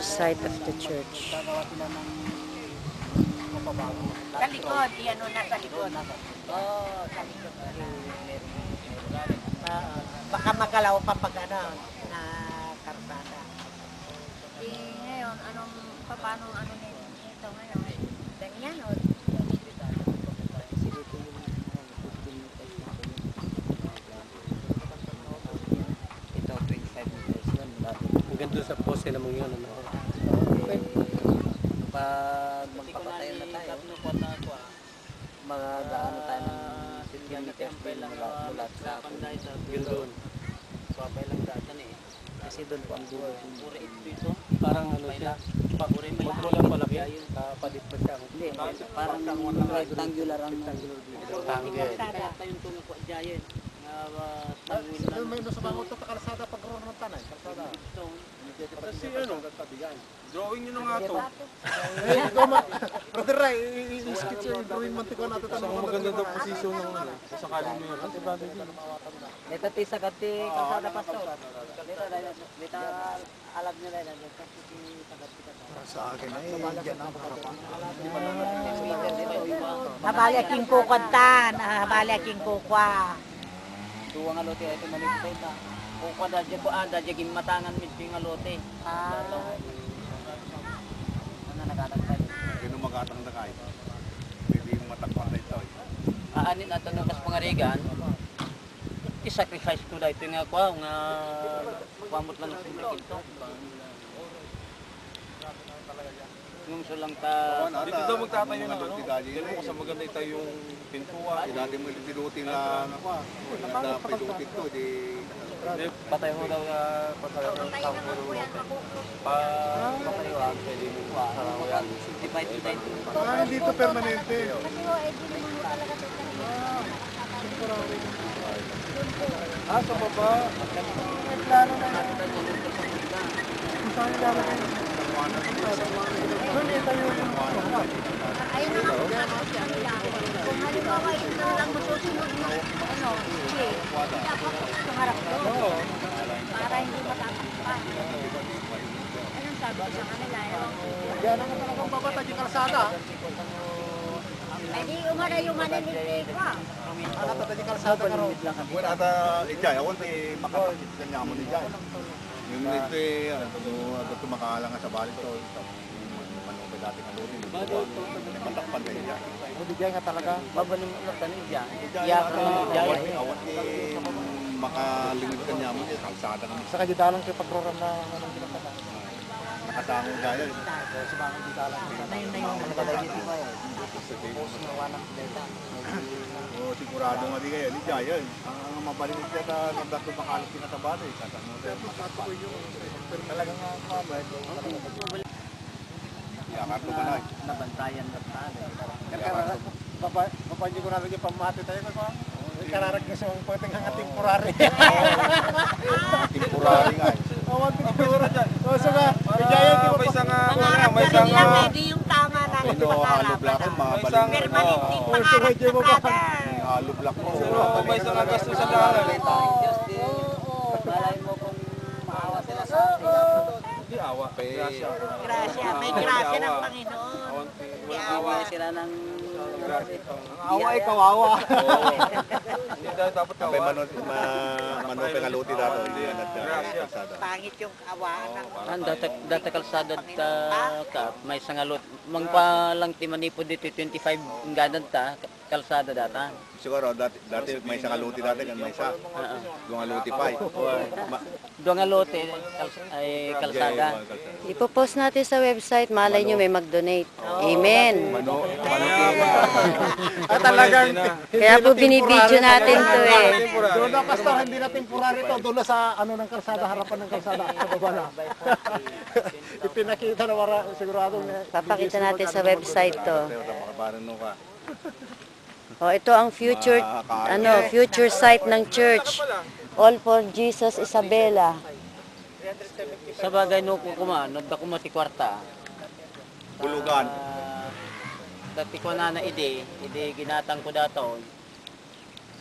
Site of the church. Sa likod, yan o nasa likod. Oo, sa likod. Baka magalaw pa pag ano, na karsada. Ngayon, paano nito ngayon? Ganyan o. Ito, 25 meters yun. Hanggang doon sa poste naman yun. Pag magpapatayo na tayo, mga gaano tayo ng 15 meters din mula sa Yun doon. kasi doon po ang dulo. Parang ano siya. Wala palaki. Kapalit pa siya. Hindi, parang rectangular ang Rectangular. May nasa bangot na kalsada pag roon ng tanay. Kalsada. Kasi ano, katabigan. Drawing nyo na nga ito. Brother Ray, i-sketch yung drawing mantikon natin. So, maganda daw posisyon ng ano. Sakali mo yun. Ito tisa kati kalsada pastor. Dito alam nyo rin. Sa akin ay, yan ang harapan. Habali aking kukuntan, habali aking kukwa. Duwa nga lote ito manipay ta. Kukwa dadya ko dadya matangan medyo nga lote. Ano nagatagtay? Kaya magatang na kayo. Pwede yung matakpan na ito. Aanin nato ng kas pangarigan. I-sacrifice ko dahil ito nga kwa nga pamot lang sa ito. Yung sulang ta Dito daw magtatayo ng ano. Dito mo kasi maganda itayo yung pintuan. Dati mo pinutin na pinutin to. Hindi, patay mo daw patay mo ng tao mo. Patayuan, pwede mo yan. Hindi ito permanente. Sa baba. Klaro na natin. Saan lalagay? Ayun na nga po kasi ano lang. Kung halimbawa yun na lang masusunod mo, dapat tumarap doon. Para hindi matatakpan. Anong sabi ko sa kanila? Yan ang talagang babata di kalsada. Eh di umara yung manilitig ko. Ano tata di kalsada ka ro? Wala ata ijay. Ako may makapakit kanya mo ni ijay. Yung nito ano ito makaalang sa balik to. dating alunin. Bado ito. Matakpan kayo dyan. Bibigyan nga talaga. Babaling ulat ka niya. Iya ka awat makalingid ka niya mo, kalsada kami. Sa kanya dalang kayo pag-program na anong ginagawa. Nakasangong gaya. Sa mga hindi dalang. Oo, sigurado nga di kayo. Di kaya. Ang mabalinig siya na nagdato makalit kinatabado eh. Talagang mabait. Iyakarto ka na eh. Nabantayan na tayo. Papanyo ko na rin yung pamati tayo. Kararag na siyang pwedeng hanga temporary. Temporary nga eh. Awan temporary dyan. O, so nga, bigyan yung May isang Pangarap may na isang nila, hindi yung tama namin Ito, halo black ang mga may isang balinig. Permanente pangarap na brother. Halo black mo. may isang gastos sa langan. Malay mo kung maawa sila sa atin. Hindi awa. Grasya, may grasya ng Panginoon. Hindi awa. Bigyan sila ng awa ay kawawa. Hindi dapat Kapay awa. manope kaluti dato. Hindi yan at kalsada. Pangit yung awaan ng data kalsada ka may sangalot mangpalang ti manipod dito 25 ang ganad ta kalsada data. Siguro, dati may isang kaluti dati kan may isa. Doon kaluti pa eh. Doon nga lote ay kalsada. Ipopost natin sa website, malay nyo may mag-donate. Amen. Talagang Kaya po binibidyo natin to eh. doon na pastor, hindi na temporary to. Doon na sa ano ng kalsada, harapan ng kalsada. Sa baba na. Ipinakita na wala siguradong Papakita natin sa website to. Makabaran no ka. O, ito ang future site ng church. All for Jesus Isabela. Sa bagay no kuma nagda ko mati kwarta. Bulugan. Dati ko na ide ginatang ko dato.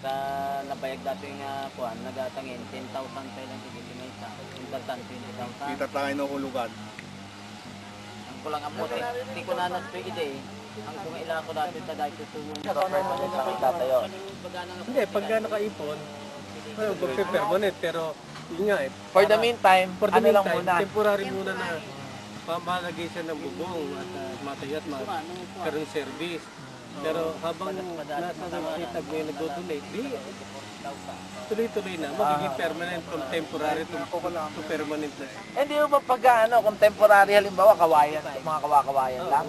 Sa nabayag dato yung kuan nagatangin 10,000 pa lang ide may isa. Intatan 20,000. Kita tayo no hulugan. Ang kulang amote. Di ko na ide. Ang kumailangan ko dati sa dahil tutulong sa tatayo. Hindi, pag nakaipon, magpe-permanent. Pero yun nga eh. For the meantime, For the meantime, temporary muna na pamalagay siya ng bubong at matay at magkaroon service. Pero habang nasa kitag may nag-donate, di tuloy-tuloy na. Magiging permanent from temporary to permanent na. Hindi mo ba pag kung temporary halimbawa kawayan, mga kawayan lang.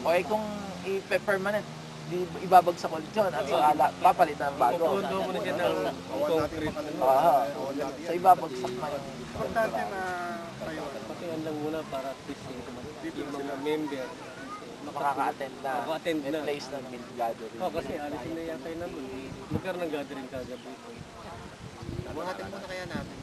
Okay kung i-permanent, di ibabagsak ulit yun at so papalitan ng bago. Pupundo mo na siya ng concrete. So ibabagsak na yun. importante na kayo. Patian lang muna para at least yung mga member Makaka-attend na. Makaka-attend na. Place ng gathering. kasi alisin na yata yun naman. Magkaroon ng gathering kagabi. Buhatin muna kaya natin.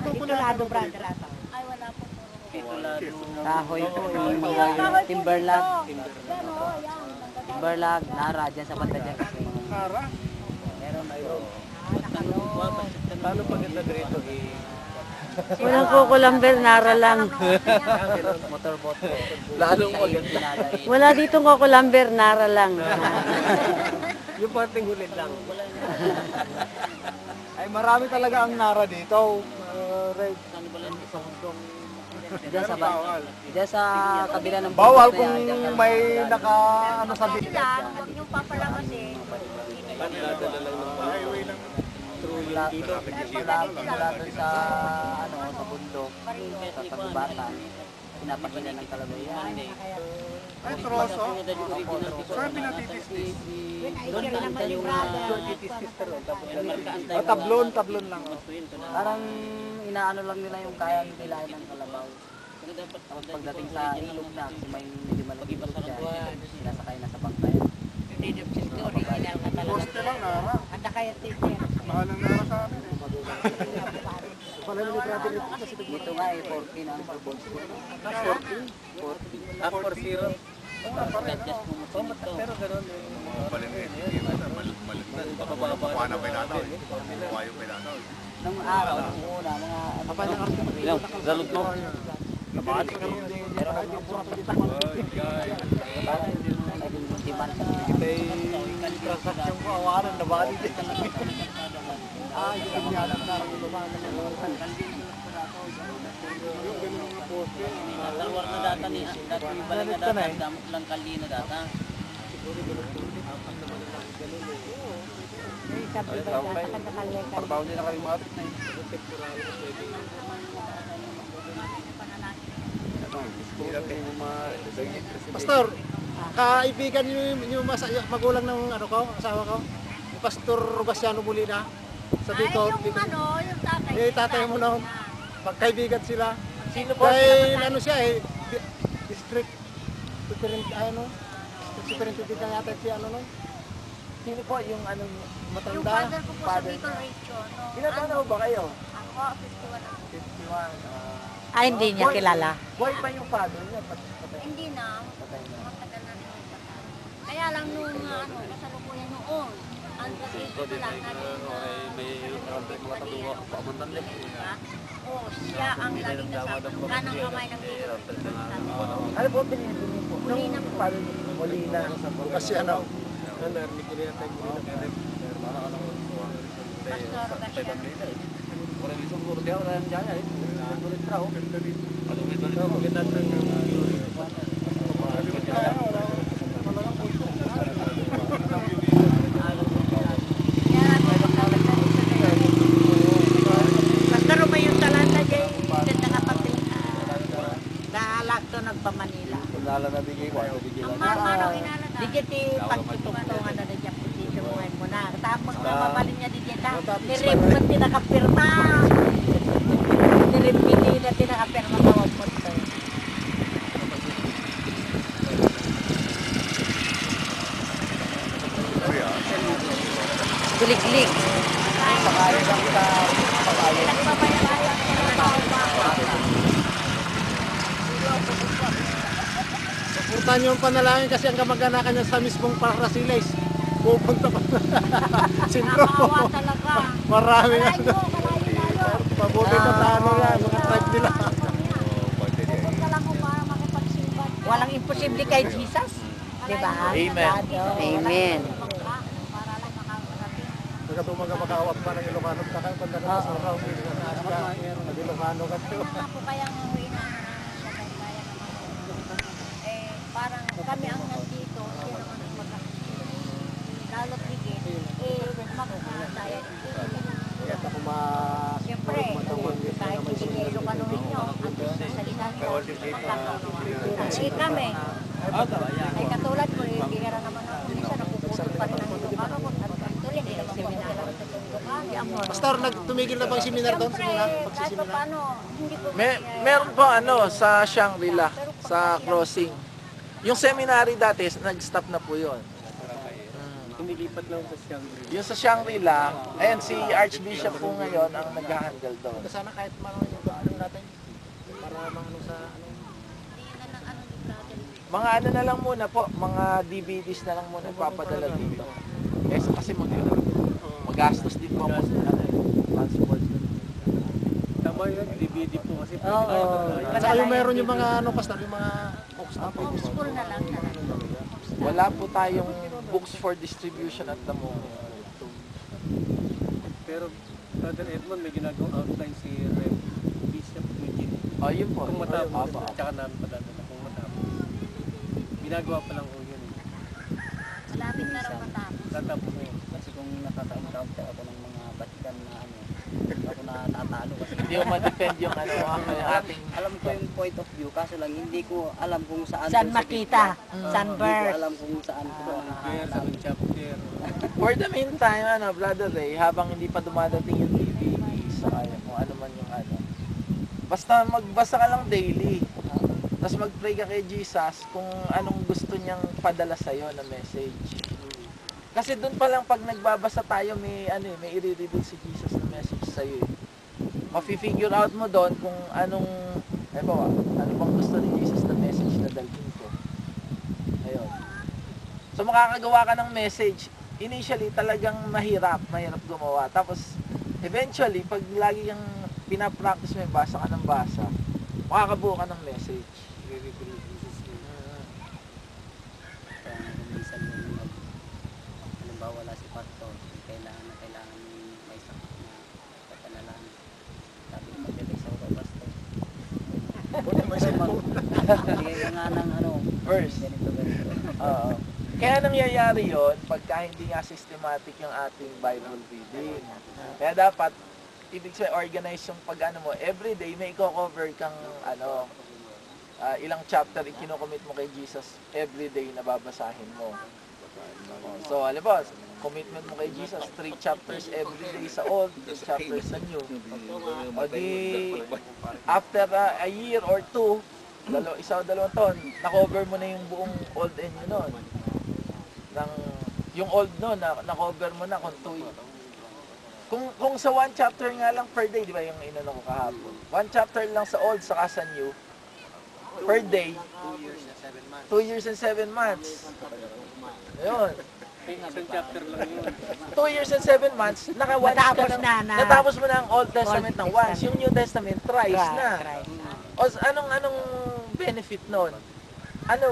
Titulado brother ata. Ay wala po. Kahoy, timberlag. Timberlag, nara, dyan sa banda dyan. Nara? Paano pag ito dito Walang kukulamber, nara lang. Motorboat. Lalong maganda. Wala ditong kukulamber, nara lang. yung parting hulit lang. Ay marami talaga ang nara dito. Diyan sa kabila ng Bawal kung may naka ano sa Kasi lang, huwag niyong papalamasin. Dadala lang ng highway lang. mula doon sa sa bundok sa pagubatan pinapakita ng kalabayan. Ay, troso? Saan pinatitistis? Doon naman yung brother. Tablon lang. Parang inaano lang nila yung kaya nila ng kalabaw. Tapos pagdating sa ilog na, kasi may medyo malaki ilog dyan, sinasakay na sa bantayan. Original na talaga. Poste lang, nara. Anda kaya teacher. Mahal ang nara sa amin eh. Dito nga 40 na. 4-0. Pero gano'n Paano pa natin? Buwayo pa natin. nung araw, nung una, mga Galot mo. Transaksyon ko, awaran na bali din. Yung pinyalang nara yung lumanan. Talwar na data ni dati yung balik na data, damot lang kali na data. Parbaw nila kayo matik na yun. Pastor, kaibigan niyo yung magulang ng ano ko, asawa ko, yung Pastor Rugasiano Molina sa dito. Yung tatay. Yung tatay mo noon, magkaibigan sila. Sino po? Dahil ano siya district superintendent na yata si ano noon, Sino po yung ano Yung matanda. father ko po sa Bicol Rachel. No? Ilan taon na po ba kayo? Ako, 51 ako. 51. Ay, hindi niya kilala. Buhay pa yung father niya. Hindi na. Matagal na rin yung patay. Kaya lang nung kasalukuyan noon, ang kasi ito lang siya ang laging kasama. Kanang kamay ng Bicol. Ano po pinili po? Molina po. Father niya? Molina. Kasi ano, Narinig ko na yata yung mga direct. Pastor Rugasiano. Basta rin may yung talanta dyan, ganda nga pati. Naalak to nagpa-Manila. Ang marmarang inalaga. Di dyan ti pagtutugtungan na dyan po dito mo na. Tapos na mabalin niya di dyan na. Nirip mo ti nakapirma. Nirip pili na ti nakapirma tawag mo ito. Gulig-lig. punta niyo ang panalangin kasi ang kamag-anakan niya sa mismong Parasiles. Pupunta pa. Sintro. Nakakawa talaga. Marami nga. Malayo, malayo. Pabuti na tano yan, mga tribe nila. Pupunta lang ko para makipagsimba. Walang imposible kay Jesus. Diba? Amen. Amen. Para lang makakarating. Nagkatumaga makawag pa ng Ilocano. Kakang panda na sa araw. Nag-Ilocano ka. Ano nga po kaya ang uwi na siya kay kaya naman. Parang kami ang nandito, siya naman ang lalot higit. Makakadaya. Kaya ako Siyempre, kahit hindi kayo Ilocano ninyo, ang salita niyo, kasi kami, ay katulad ko, hindi ka naman ako minsan, napuputol pa rin ang Ilocano ko, at tuloy, hindi naman seminara sa Ilocano. Pastor, nagtumigil na bang seminar doon? Siyempre, kahit pa paano, hindi ko Meron po sa Shangri-La, sa crossing. Yung seminary dati, nag-stop na po yun. Tumilipat lang sa Shangri. Yung sa Shangri-La, ayan si Archbishop po ngayon ang nag-handle doon. Sana kahit marami yung ano natin. Para mga sa ano. Mga ano na lang muna po, mga DVDs na lang muna papadala dito. Kasi magastos din po ang transport. Tama yun, DVD po kasi. Saka yung meron yung mga ano, pastor, yung mga books na po. homeschool na lang talaga. Wala po tayong books for distribution at the moment. Pero Brother Edmond, may ginagawang outline si Rev Bishop Eugene. Oh, yun po. Kung matapos, tsaka namin padadala kung matapos. Ginagawa pa lang ko yun. Malapit na raw matapos. Tatapos na yun. Kasi kung nakaka-encounter ako ng mga Vatican na ako na natalo kasi. Hindi mo ma-defend yung yung ating... Alam ko yung point of view, kaso lang hindi ko alam kung saan. San makita, San Hindi ko Bert. alam kung saan ko. Kaya sa chapter. For the meantime, Brother Ray, habang hindi pa dumadating yung DVD, so kung ano man yung basta magbasa ka lang daily. Tapos mag-pray ka kay Jesus kung anong gusto niyang padala sa'yo na message. Kasi doon pa lang pag nagbabasa tayo, may i-reveal si Jesus na message sa'yo. Mafi-figure out mo doon kung ano bang gusto ni Jesus na message na dalhin ko. Ayun. So makakagawa ka ng message. Initially talagang mahirap gumawa. Tapos eventually, pag lagi kang pinapractice mo, basa ka ng basa, makakabuo ka ng message. Minsan yung halimbawa wala si pastor, kailangan may sakit na papanalangin. Sabi ko, pag-release ako kay pastor, Kunin mo yung cellphone. Bigay ka nga ng ano, Verse. ganito, ganito. Oo. Kaya nangyayari yon pagka hindi nga systematic yung ating Bible reading. Kaya dapat, ibig sabihin, organize yung pag ano mo, everyday may i-cover kang ano, ilang chapter ikinocommit mo kay Jesus everyday na babasahin mo. So, alam mo, commitment mo kay Jesus, 3 chapters everyday sa Old, 3 chapters sa New. O di, after a year or 2, isa o 2 taon, na-cover mo na yung buong Old and New nun. Yung Old nun, na-cover mo na kung 2. Kung sa 1 chapter nga lang per day, di ba yung inano ko kahapon? 1 chapter lang sa Old, saka sa New, per day, 2 years and 7 months. Ayun. Isang chapter lang yun. 2 years and 7 months, naka-watch ka Natapos ng, na. natapos mo na ang Old Testament ng Old once. Yung New Testament, thrice na. Christ. O anong benefit nun? Ano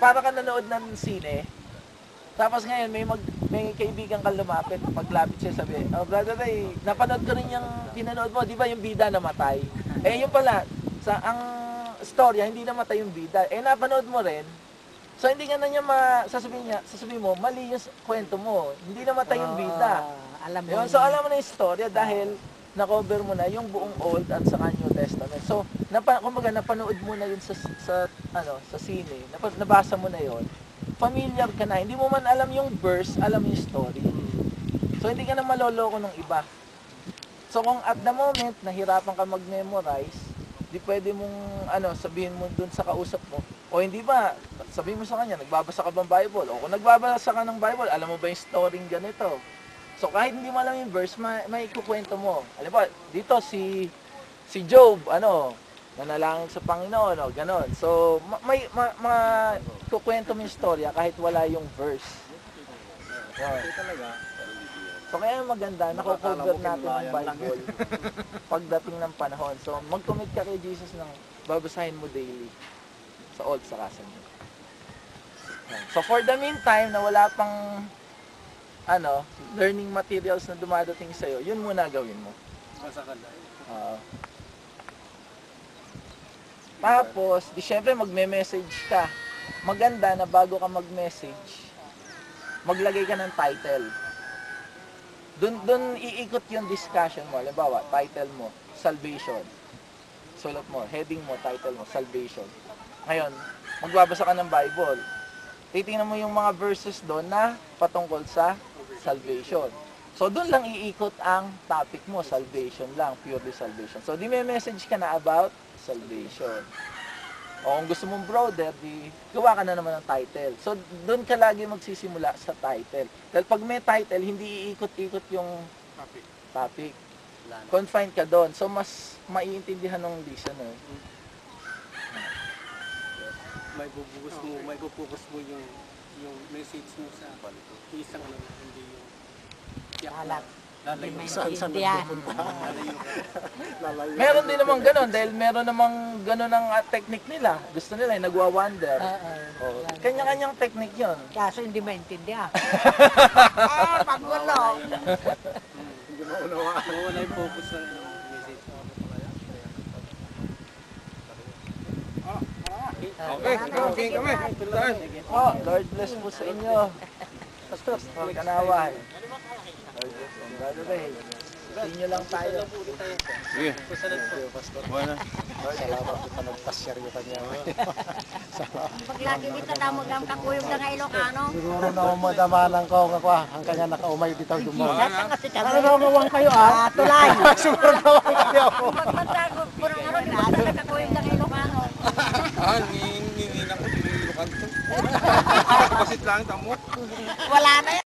para ka nanood ng sine, tapos ngayon may kaibigan kang lumapit, paglapit siya sabi, oh brother Ray, napanood ko rin yung pinanood mo, di ba yung bida namatay? Yun pala, ang storya, hindi namatay yung bida. Napanood mo rin, so hindi nga na niya sasabihin mo, mali yung kwento mo, hindi namatay yung bida. Alam mo. Yun, so alam mo na yung storya dahil na-cover mo na yung buong Old at saka New Testament. So, kumbaga napanood mo na yun sa sine, nabasa mo na yun. Familiar ka na, hindi mo man alam yung verse, alam yung story. So, hindi ka na maloloko ng iba. So, kung at the moment, nahirapan ka mag-memorize, di pwede mong, sabihin mo dun sa kausap mo, o hindi ba, sabihin mo sa kanya, nagbabasa ka bang Bible? O kung nagbabasa ka ng Bible, alam mo ba yung story ganito? So, kahit hindi mo alam yung verse, may ikukwento mo. Alam ba, dito si Job, nanalangin sa Panginoon, ganon. So, kukwento mo yung storya kahit wala yung verse. Yun. So, kaya maganda, nakukover natin ang Bible pagdating ng panahon. So, mag-commit ka kay Jesus ng babasahin mo daily sa Old sa New. So, for the meantime, na wala pang learning materials na dumadating sa'yo, yun muna gawin mo. Basa ka lang. Tapos, syempre magme-message ka. Maganda na bago ka mag-message, maglagay ka ng title. Doon iikot yung discussion mo. Halimbawa, title mo, Salvation. Sulat mo, heading mo, title mo, Salvation. Ngayon, magbabasa ka ng Bible. Titingnan mo yung mga verses doon na patungkol sa salvation. So, doon lang iikot ang topic mo, salvation lang, purely salvation. So, di may message ka na about salvation. O kung gusto mong brother, di gawa ka na naman ng title. So, doon ka lagi magsisimula sa title. Dahil pag may title, hindi iikot-ikot yung topic. Confine ka doon. So, mas maiintindihan ng listener. May pupukus mo yung message mo sa isang hindi yung Alat. Hindi Saan maintindihan. Meron din naman ganun, dahil meron namang ganun ang technique nila. Gusto nila, nagwa-wonder. Kanya-kanyang technique yon. Kaso hindi maintindihan. Pagulo. Hindi mo unawaan. wala yung focus sa message. Okay kami. Oh, Lord bless po sa inyo. Pastor, magkanawan. Lord bless po. Brother Ray, sa inyo lang tayo. Sige. Wala. Salamat po nagpasyar yung kanya. Pag lagi kita damog-dam kakuyog na nga Ilocano. Siguro na umadamanan ko ang kanya nakaumay dito gumawa. Sasa nga si Ano na umawang kayo tulay. Siguro na umawang kayo. Magmantago, purang ano, di ba na kakuyog na nga Ilocano. Ninina ko, tinulilo ka to. Basit lang, tamo. Wala na yan.